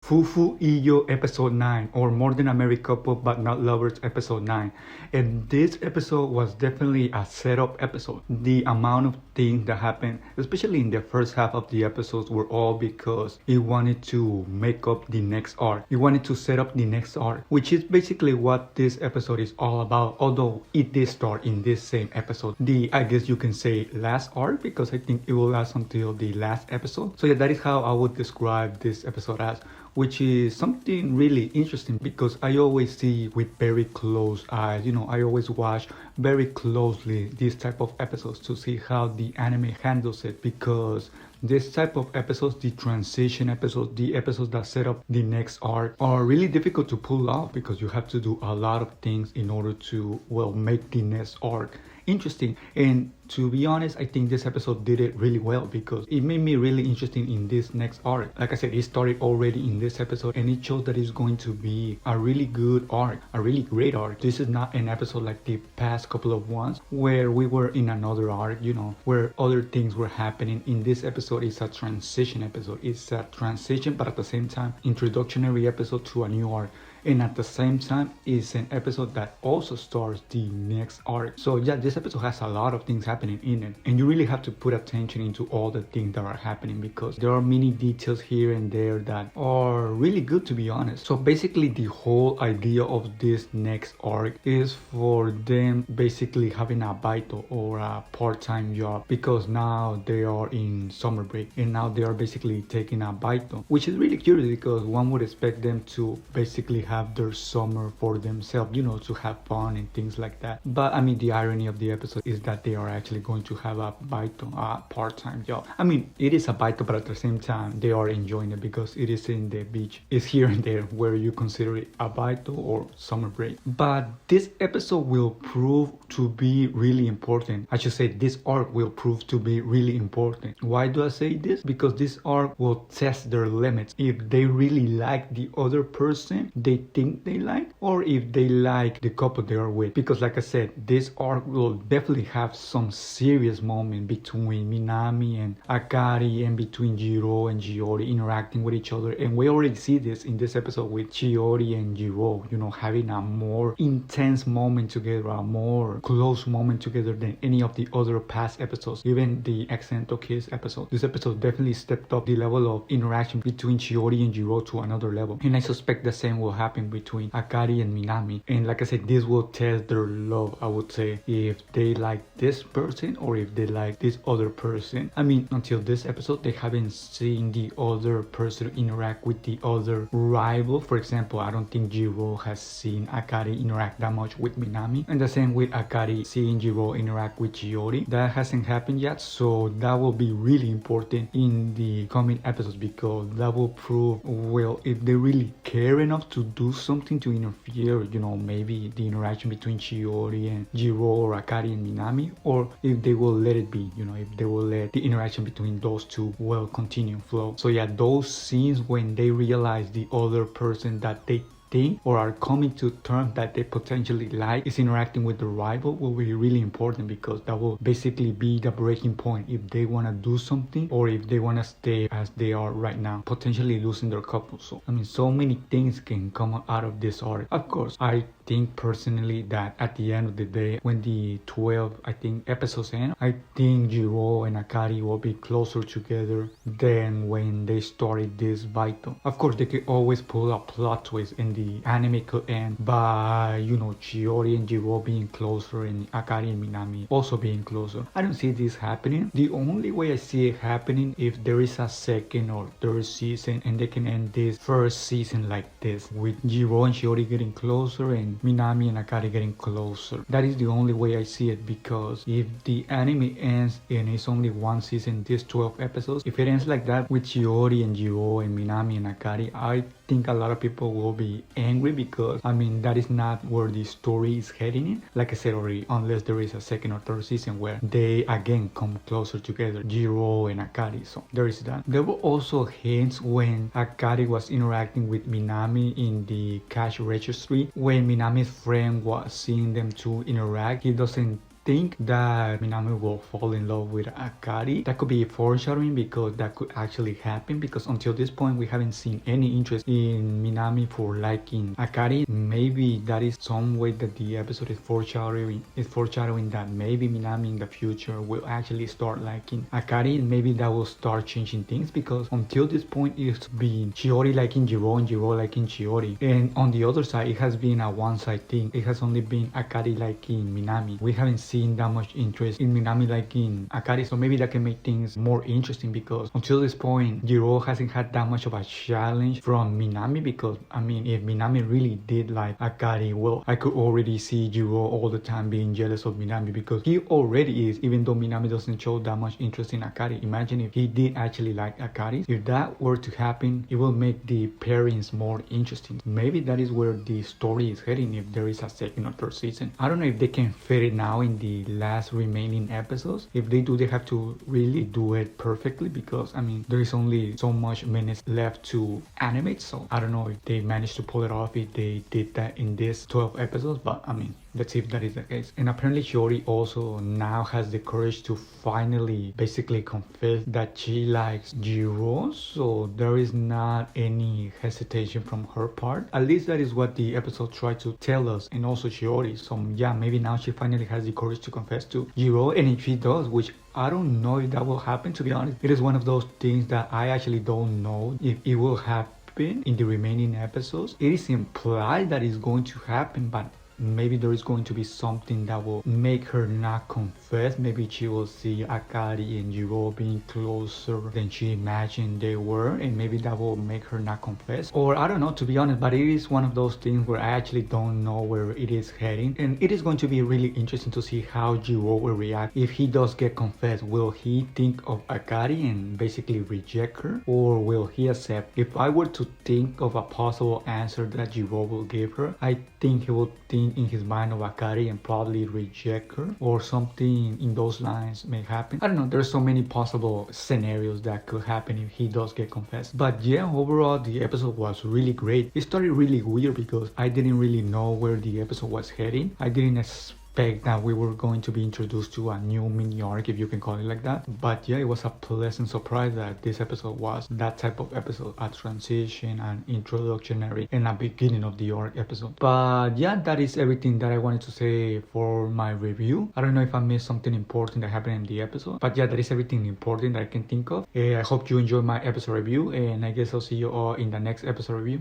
Fuufu Ijou episode 9, or More Than a Married Couple But Not Lovers episode 9. And this episode was definitely a setup episode. The amount of things that happened, especially in the first half of the episodes, were all because it wanted to make up the next arc. It wanted to set up the next arc, which is basically what this episode is all about, although it did start in this same episode. I guess you can say last arc, because I think it will last until the last episode. So yeah, that is how I would describe this episode as, which is something really interesting because I always see with very close eyes. I always watch very closely these type of episodes to see how the anime handles it, because this type of episodes, the transition episodes, the episodes that set up the next arc, are really difficult to pull off because you have to do a lot of things in order to, make the next arc interesting. And to be honest, I think this episode did it really well because it made me really interested in this next arc. Like I said, it started already in this episode and it shows that it's going to be a really good arc, a really great arc. This is not an episode like the past couple of ones where we were in another arc, where other things were happening. In this episode, it's a transition episode. It's a transition, but at the same time, introductory episode to a new arc. And at the same time, it's an episode that also starts the next arc. So yeah, this episode has a lot of things happening in it. And you really have to put attention into all the things that are happening because there are many details here and there that are really good, to be honest. So basically, the whole idea of this next arc is for them basically having a baito or a part-time job, because now they are in summer break and now they are basically taking a baito, which is really curious because one would expect them to basically have their summer for themselves, to have fun and things like that. But I mean, the irony of the episode is that they are actually going to have a baito, a part-time job. I mean, it is a baito, but at the same time, they are enjoying it because it is in the beach. It's here and there where you consider it a baito or summer break. But this episode will prove to be really important. I should say this arc will prove to be really important. Why do I say this? Because this arc will test their limits. If they really like the other person they think they like, or if they like the couple they are with. Because like I said, this arc will definitely have some serious moment between Minami and Akari and between Jirou and Shiori interacting with each other. And we already see this in this episode with Shiori and Jirou, having a more intense moment together, a more close moment together than any of the other past episodes, even the Accidental Kiss episode. This episode definitely stepped up the level of interaction between Shiori and Jirou to another level. And I suspect the same will happen between Akari and Minami. And like I said, this will test their love, I would say, if they like this person or if they like this other person. I mean, until this episode, they haven't seen the other person interact with the other rival. For example, I don't think Jirou has seen Akari interact that much with Minami. And the same with Akari seeing Jirou interact with Shiori. That hasn't happened yet. So that will be really important in the coming episodes because that will prove, if they really care enough to do something to interfere, maybe the interaction between Shiori and Jirou or Akari and Minami, or if they will let it be, if they will let the interaction between those two continue flow. So yeah, those scenes when they realize the other person that they think or are coming to terms that they potentially like is interacting with the rival will be really important because that will basically be the breaking point if they want to do something or if they want to stay as they are right now, potentially losing their couple. So I mean, so many things can come out of this arc. Of course, I think personally that at the end of the day, when the 12 episodes end, I think Jirou and Akari will be closer together than when they started this baito. Of course, they could always pull a plot twist and the anime could end by Shiori and Jirou being closer and Akari and Minami also being closer. I don't see this happening. The only way I see it happening if there is a second or third season and they can end this first season like this with Jirou and Shiori getting closer and Minami and Akari getting closer. That is the only way I see it, because if the anime ends and it's only one season, these 12 episodes, if it ends like that with Shiori and Jirou and Minami and Akari, I think a lot of people will be angry because I mean that is not where the story is heading in. Like I said already, unless there is a second or third season where they again come closer together, Jirou and Akari. So there is that. There were also hints when Akari was interacting with Minami in the cash registry. When Minami's friend was seeing them two interact, he doesn't think that Minami will fall in love with Akari. That could be foreshadowing because that could actually happen, because until this point we haven't seen any interest in Minami for liking Akari. Maybe that is some way that the episode is foreshadowing that maybe Minami in the future will actually start liking Akari, and maybe that will start changing things, because until this point it's been Shiori liking Jirou and Jirou liking Shiori, and on the other side it has been a one-side thing. It has only been Akari liking Minami. We haven't seen that much interest in Minami liking Akari, so maybe that can make things more interesting, because until this point Jirou hasn't had that much of a challenge from Minami. Because I mean, if Minami really did like Akari, well, I could already see Jirou all the time being jealous of Minami, because he already is, even though Minami doesn't show that much interest in Akari. Imagine if he did actually like Akari. If that were to happen, it will make the pairings more interesting. Maybe that is where the story is heading if there is a second or third season. I don't know if they can fit it now in the last remaining episodes. If they do, they have to really do it perfectly, because I mean, there is only so much minutes left to animate, so I don't know if they managed to pull it off if they did that in this 12 episodes, but I mean, let's see if that is the case. And apparently Shiori also now has the courage to finally basically confess that she likes Jirou, so there is not any hesitation from her part. At least that is what the episode tried to tell us, and also Shiori. So yeah, maybe now she finally has the courage to confess to Jirou, and if she does, which I don't know if that will happen, to be honest. It is one of those things that I actually don't know if it will happen in the remaining episodes. It is implied that it's going to happen, but maybe there is going to be something that will make her not confess. Maybe she will see Akari and Jirou being closer than she imagined they were, and maybe that will make her not confess. Or I don't know, to be honest, but it is one of those things where I actually don't know where it is heading, and it is going to be really interesting to see how Jirou will react if he does get confessed. Will he think of Akari and basically reject her, or will he accept? If I were to think of a possible answer that Jirou will give her, I think he will think in his mind of Akari and probably reject her, or something in those lines may happen. I don't know, there's so many possible scenarios that could happen if he does get confessed. But yeah, overall the episode was really great. It started really weird because I didn't really know where the episode was heading. I didn't expect that we were going to be introduced to a new mini arc, if you can call it like that. But yeah, it was a pleasant surprise that this episode was that type of episode, a transition, an introductionary, and a beginning of the arc episode. But yeah, that is everything that I wanted to say for my review. I don't know if I missed something important that happened in the episode, but yeah, that is everything important that I can think of. I hope you enjoyed my episode review, and I guess I'll see you all in the next episode review.